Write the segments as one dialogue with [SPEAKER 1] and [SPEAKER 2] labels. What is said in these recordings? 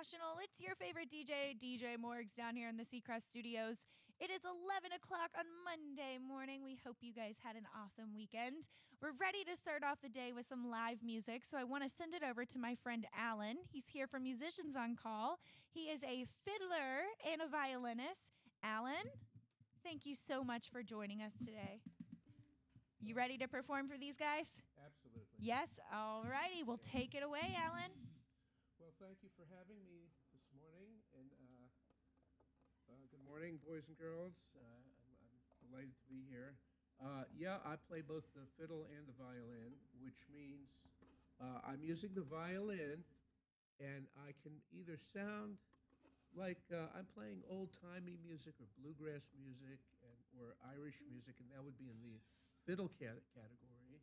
[SPEAKER 1] International. It's your favorite DJ, DJ Morgs, down here in the Seacrest studios. It is 11 o'clock on Monday morning. We hope you guys had an awesome weekend. We're ready to start off the day with some live music, so I want to send it over to my friend Alan. He's here from Musicians on Call. He is a fiddler and a violinist. Alan, thank you so much for joining us today. You ready to perform for these guys?
[SPEAKER 2] Absolutely.
[SPEAKER 1] Yes? All righty. Well, take it away, Alan.
[SPEAKER 2] Well, thank you for having me this morning. And good morning, boys and girls. I'm delighted to be here. Yeah, I play both the fiddle and the violin, which means I'm using the violin, and I can either sound like I'm playing old-timey music or bluegrass music or Irish music, and that would be in the fiddle category,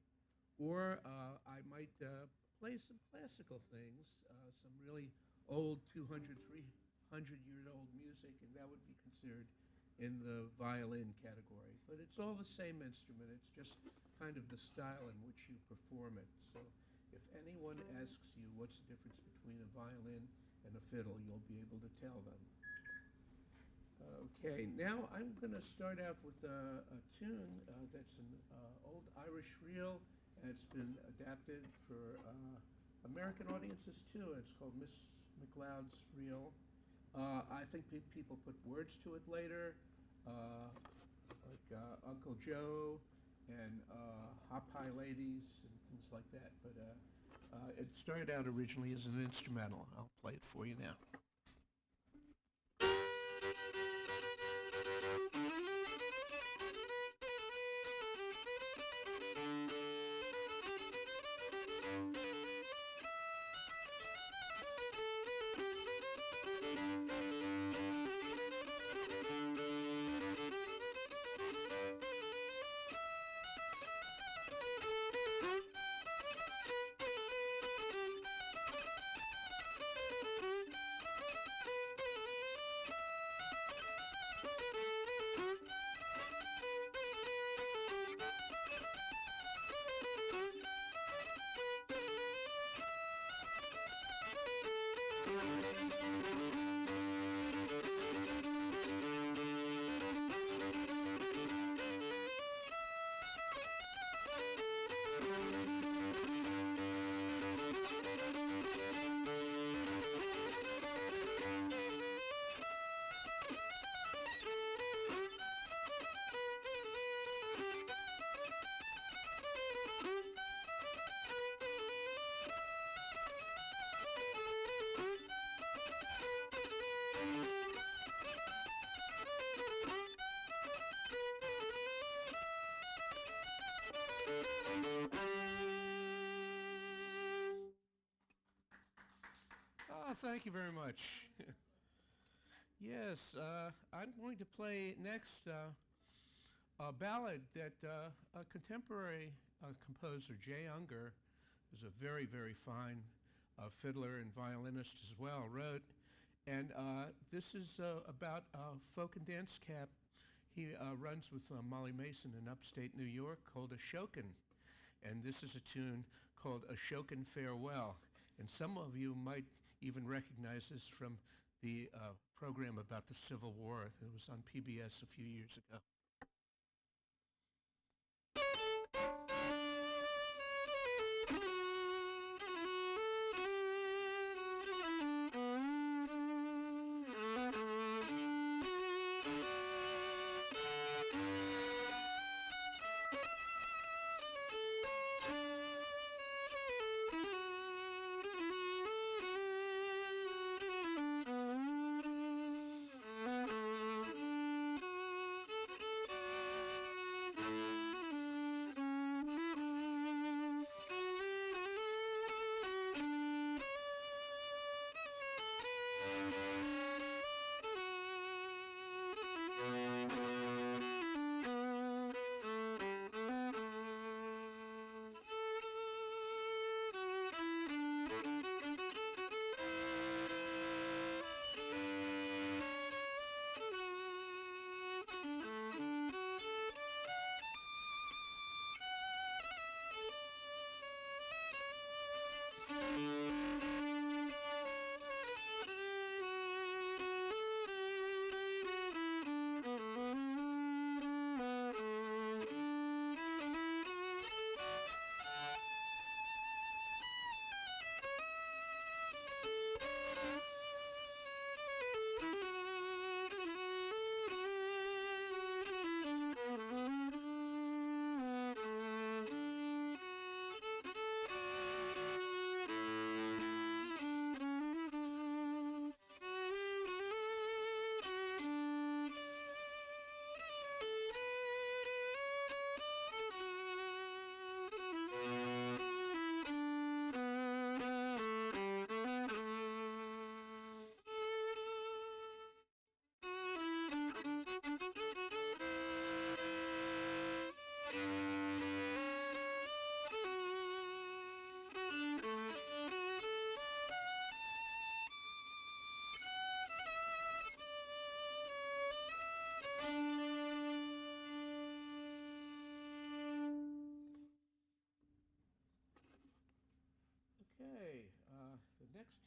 [SPEAKER 2] or I might play some classical things, some really old 200, 300-year-old music, and that would be considered in the violin category. But it's all the same instrument. It's just kind of the style in which you perform it. So if anyone asks you what's the difference between a violin and a fiddle, you'll be able to tell them. Okay, now I'm going to start out with a tune that's an old Irish reel, and it's been adapted for American audiences too. It's called Miss McLeod's Reel. I think people put words to it later, like Uncle Joe and Hop High Ladies and things like that. But it started out originally as an instrumental. I'll play it for you now. Oh, thank you very much. Yes, I'm going to play next a ballad that a contemporary composer, Jay Unger, who's a very, very fine fiddler and violinist as well, wrote. And this is about a folk and dance cap he runs with Molly Mason in upstate New York called Ashokan. And this is a tune called Ashokan Farewell. And some of you might even recognize this from the program about the Civil War. It was on PBS a few years ago.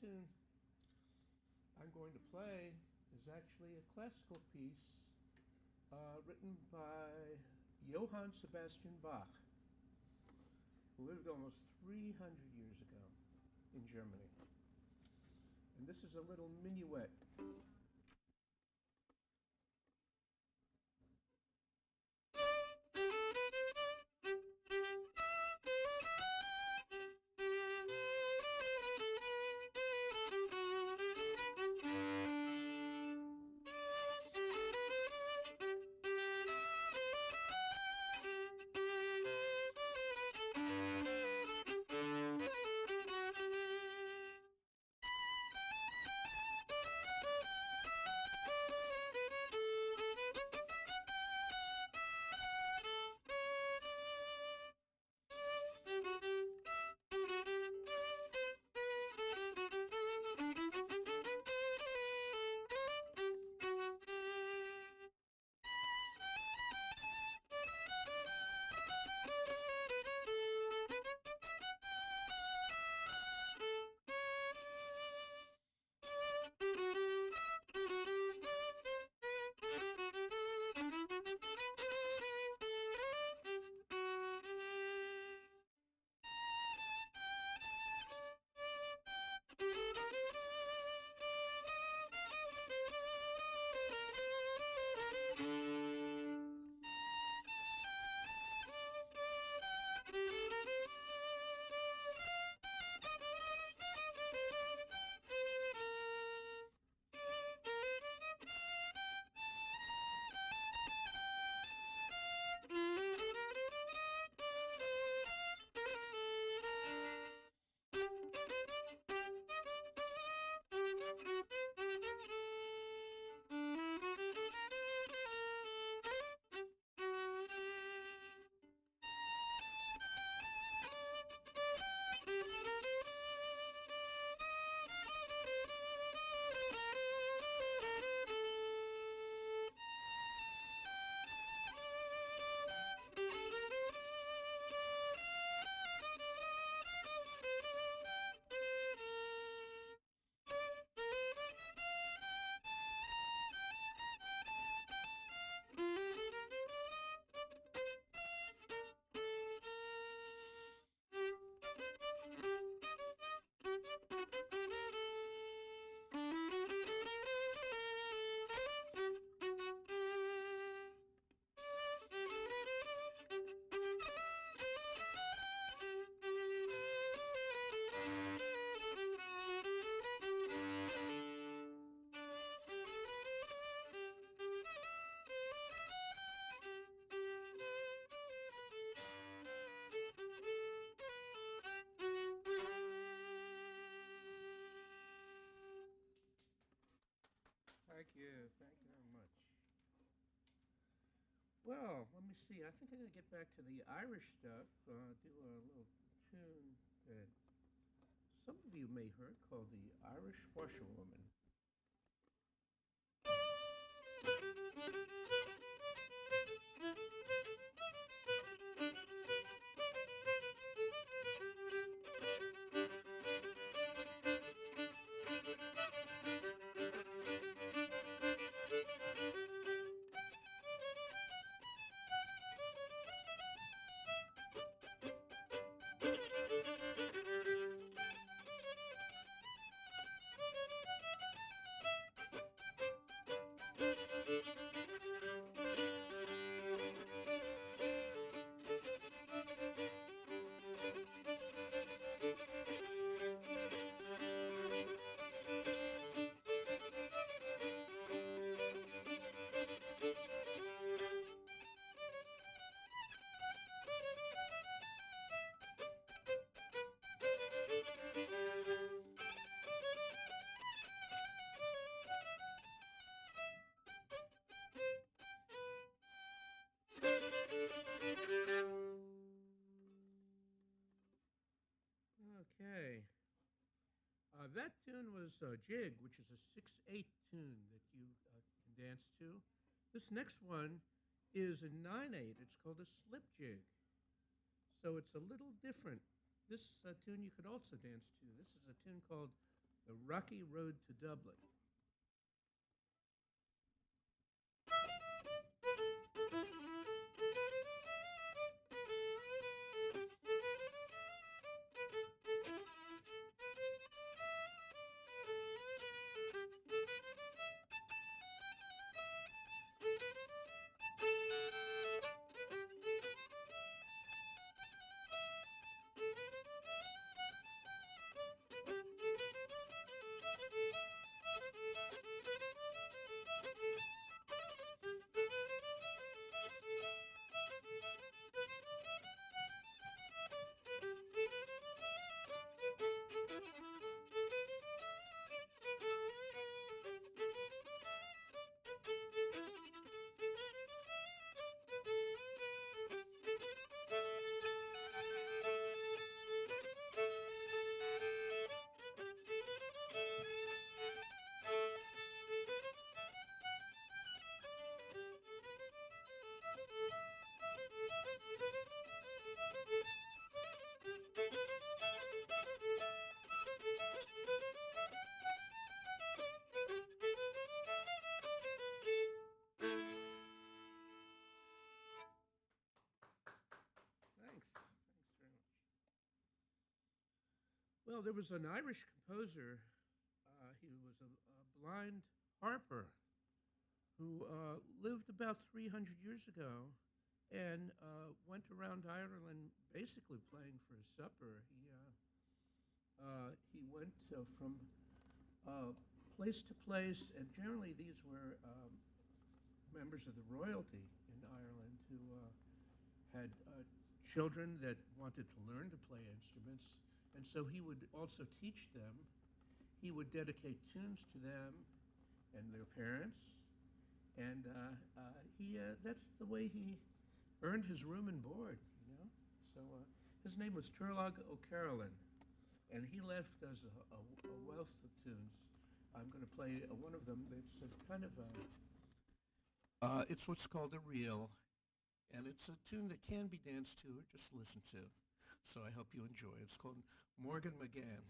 [SPEAKER 2] tune I'm going to play is actually a classical piece written by Johann Sebastian Bach, who lived almost 300 years ago in Germany. And this is a little minuet. Thank you. Thank you very much. Well, let me see. I think I'm going to get back to the Irish stuff. Do a little tune that some of you may heard called the Irish Washerwoman. Okay. That tune was Jig, which is a 6/8 tune that you can dance to. This next one is a 9/8. It's called a slip jig. So it's a little different. This tune you could also dance to. This is a tune called The Rocky Road to Dublin. Thanks. Thanks very much. Well, there was an Irish composer. He was a blind harper who lived about 300 years ago and went around Ireland basically playing for his supper. He went from place to place, and generally these were members of the royalty in Ireland who had children that wanted to learn to play instruments, and so he would also teach them. He would dedicate tunes to them and their parents, and that's the way he earned his room and board, you know. So his name was Turlogh O'Carolan, and he left us a wealth of tunes. I'm going to play one of them. It's a kind of it's what's called a reel, and it's a tune that can be danced to or just listened to. So I hope you enjoy. It's called Morgan McGann.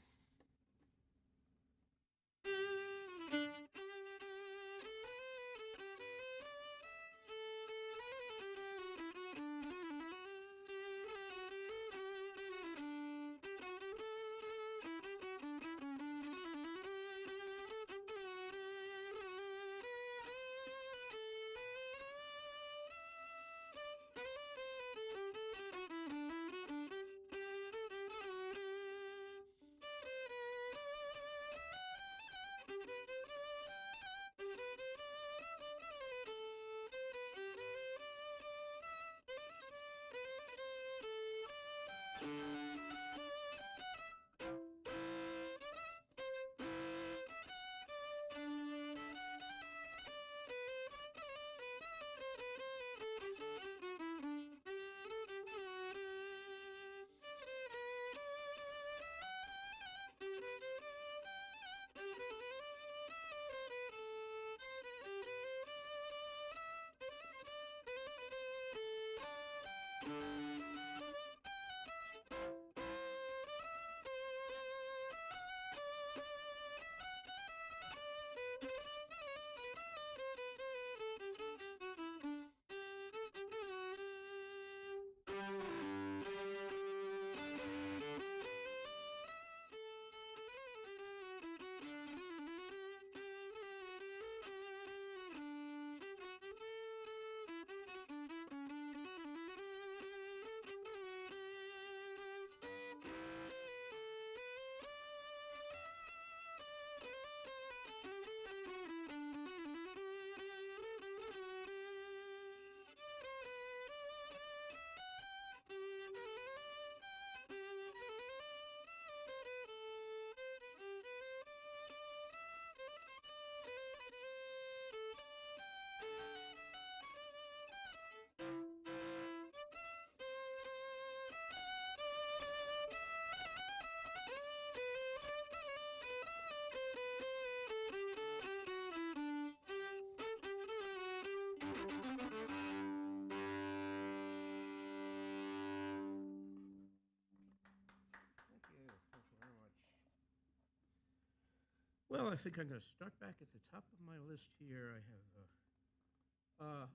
[SPEAKER 2] Well, I think I'm going to start back at the top of my list here. I have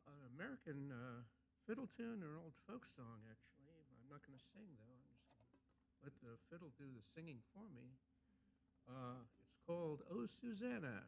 [SPEAKER 2] an American fiddle tune or old folk song, actually. I'm not going to sing, though. I'm just going to let the fiddle do the singing for me. It's called Oh, Susanna.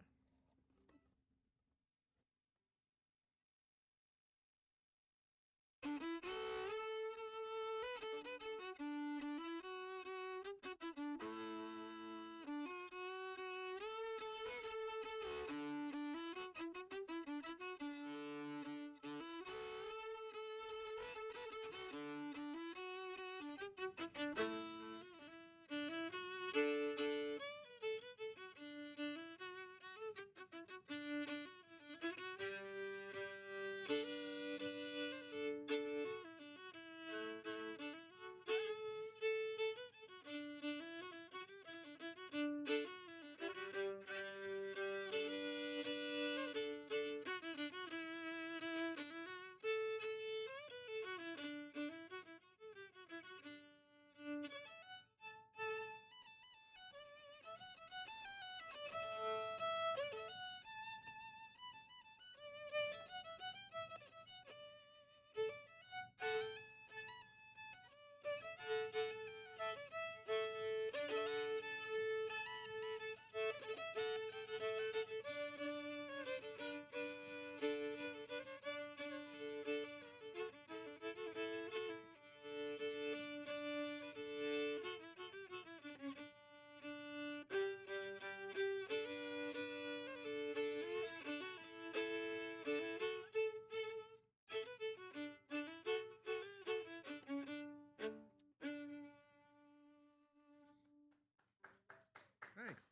[SPEAKER 2] Thanks.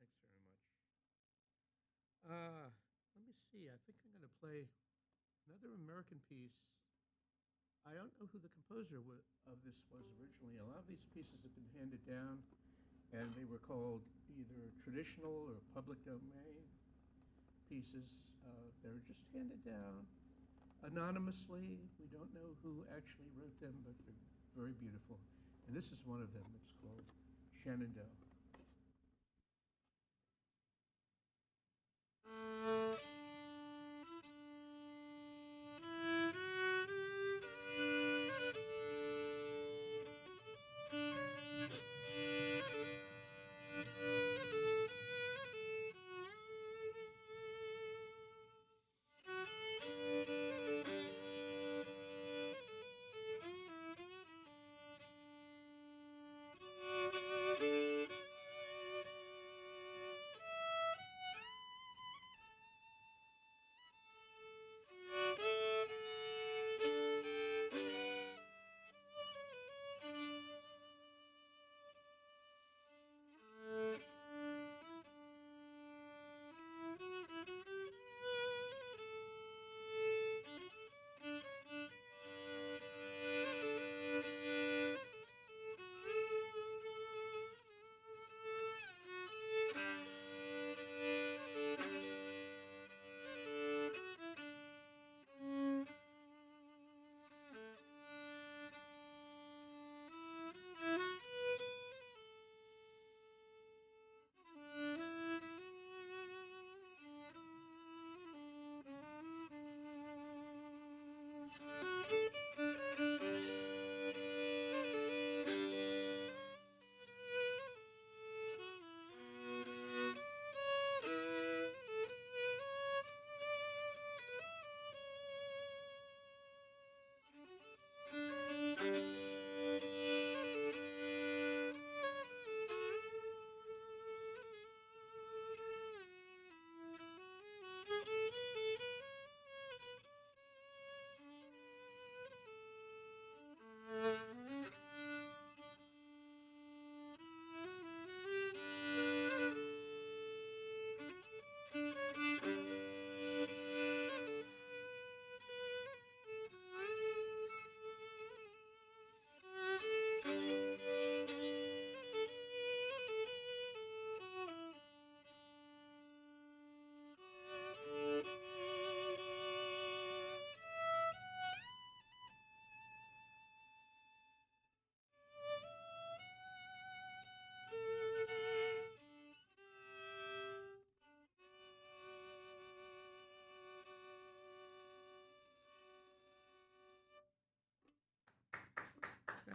[SPEAKER 2] Thanks very much. Let me see. I think I'm going to play another American piece. I don't know who the composer of this was originally. A lot of these pieces have been handed down, and they were called either traditional or public domain pieces. They were just handed down anonymously. We don't know who actually wrote them, but they're very beautiful. And this is one of them. It's called Shenandoah.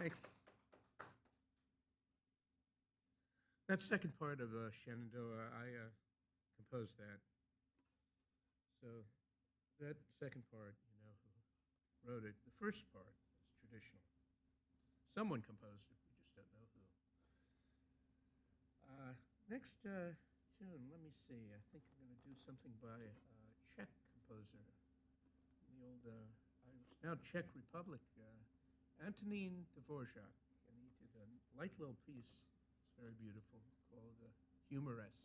[SPEAKER 2] Thanks. That second part of Shenandoah, I composed that. So that second part, you know, who wrote it. The first part is traditional. Someone composed it. We just don't know who. Next tune, let me see. I think I'm going to do something by a Czech composer. The old, it's now Czech Republic, Antonín Dvořák. And he did a light little piece. It's very beautiful, called Humoresque.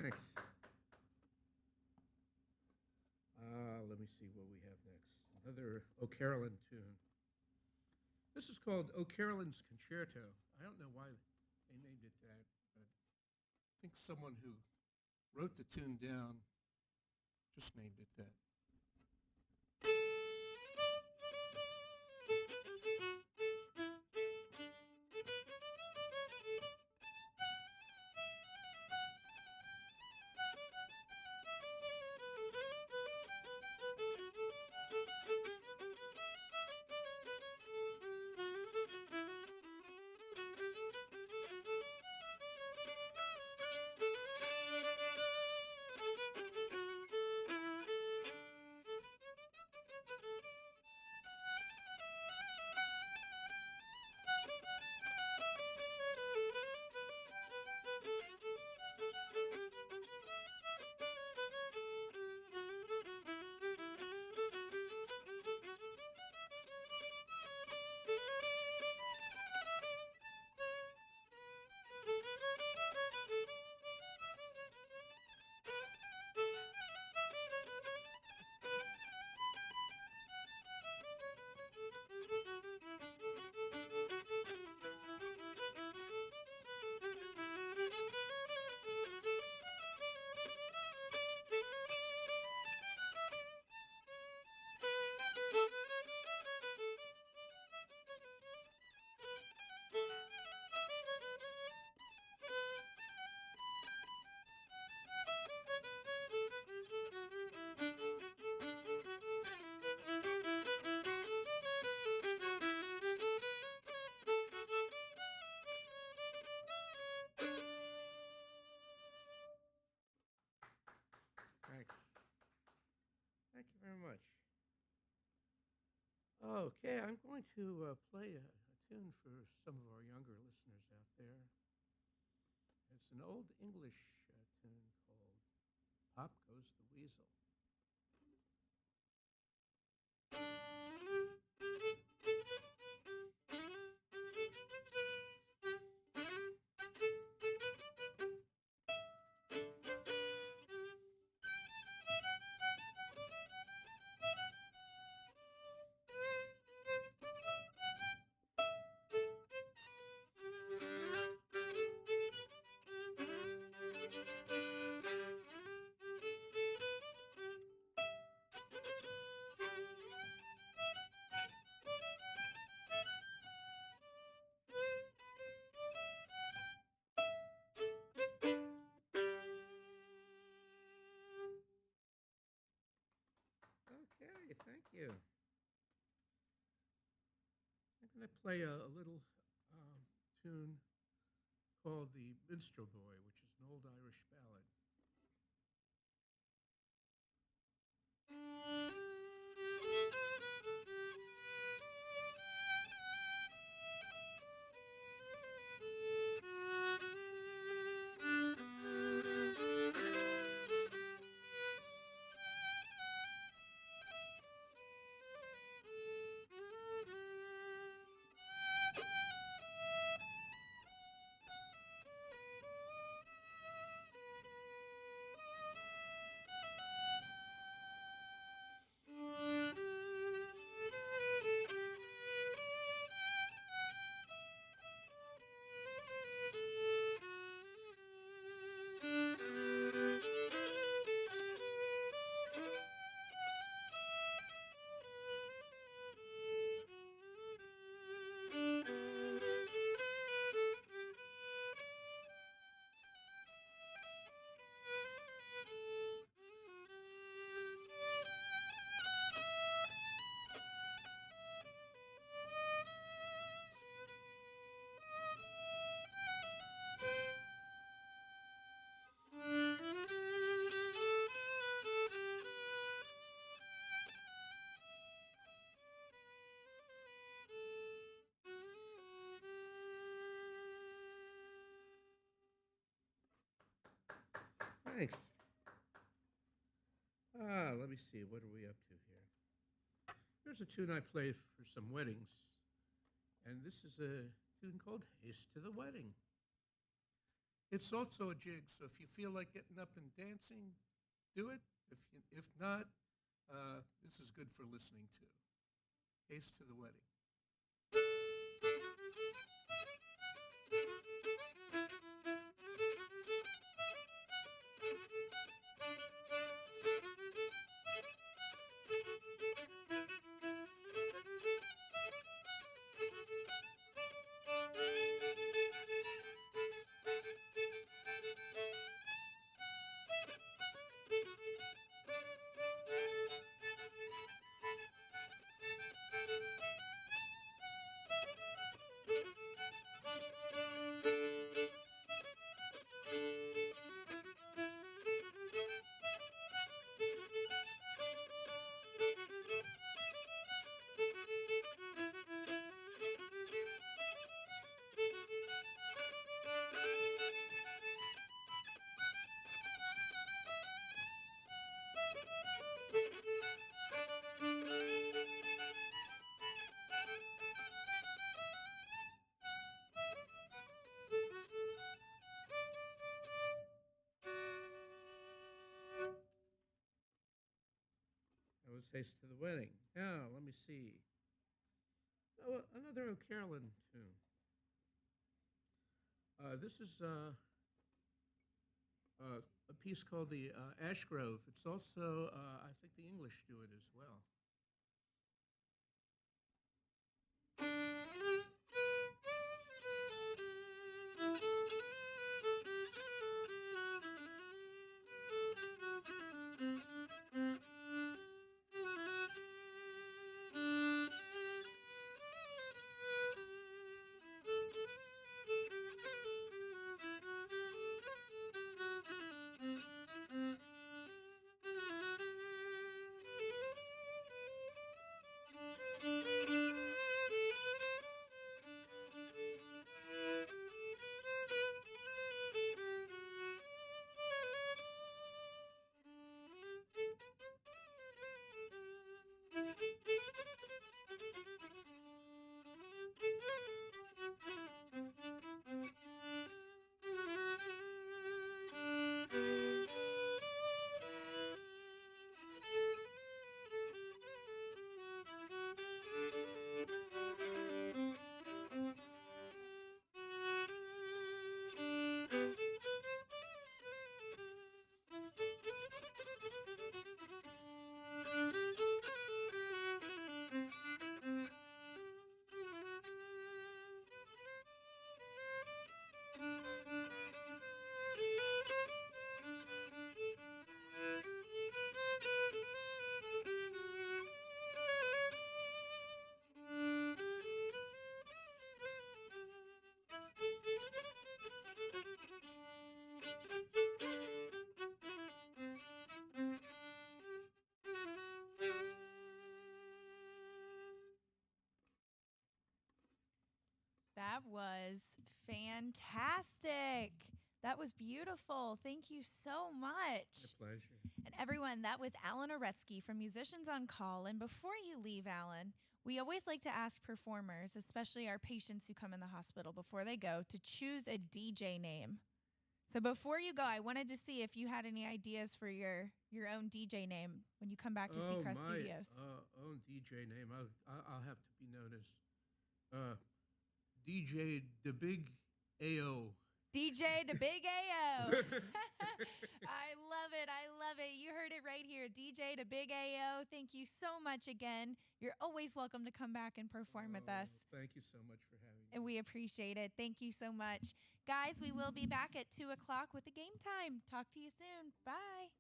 [SPEAKER 2] Thanks. Let me see what we have next. Another O'Carolan tune. This is called O'Carolan's Concerto. I don't know why they named it that, but I think someone who wrote the tune down just named it that. Thanks. Thank you very much. Okay, I'm going to play a tune for some of our younger listeners out there. It's an old English tune called Pop goes the weasel. Okay, thank you. I'm going to play a little tune called The Minstrel Boy, which is an old Irish ballad. Thanks. Let me see. What are we up to here? Here's a tune I play for some weddings. And this is a tune called Haste to the Wedding. It's also a jig, so if you feel like getting up and dancing, do it. If not, this is good for listening to. Haste to the Wedding. That was Haste to the Wedding. Now, let me see. Oh, another O'Carolan tune. This is a piece called the Ash Grove. It's also, I think the English do it as well.
[SPEAKER 1] That was fantastic. That was beautiful. Thank you so much.
[SPEAKER 2] My pleasure.
[SPEAKER 1] And everyone, that was Alan Oretsky from Musicians on Call. And before you leave, Alan, we always like to ask performers, especially our patients who come in the hospital before they go, to choose a DJ name. So before you go, I wanted to see if you had any ideas for your own DJ name when you come back to Seacrest Studios.
[SPEAKER 2] Own DJ name. I'll have to be known as DJ the Big AO.
[SPEAKER 1] DJ the Big AO. I love it. I love it. You heard it right here. DJ the Big AO. Thank you so much again. You're always welcome to come back and perform with us.
[SPEAKER 2] Thank you so much for having me.
[SPEAKER 1] And we appreciate it. Thank you so much. Guys, we will be back at 2 o'clock with the game time. Talk to you soon. Bye.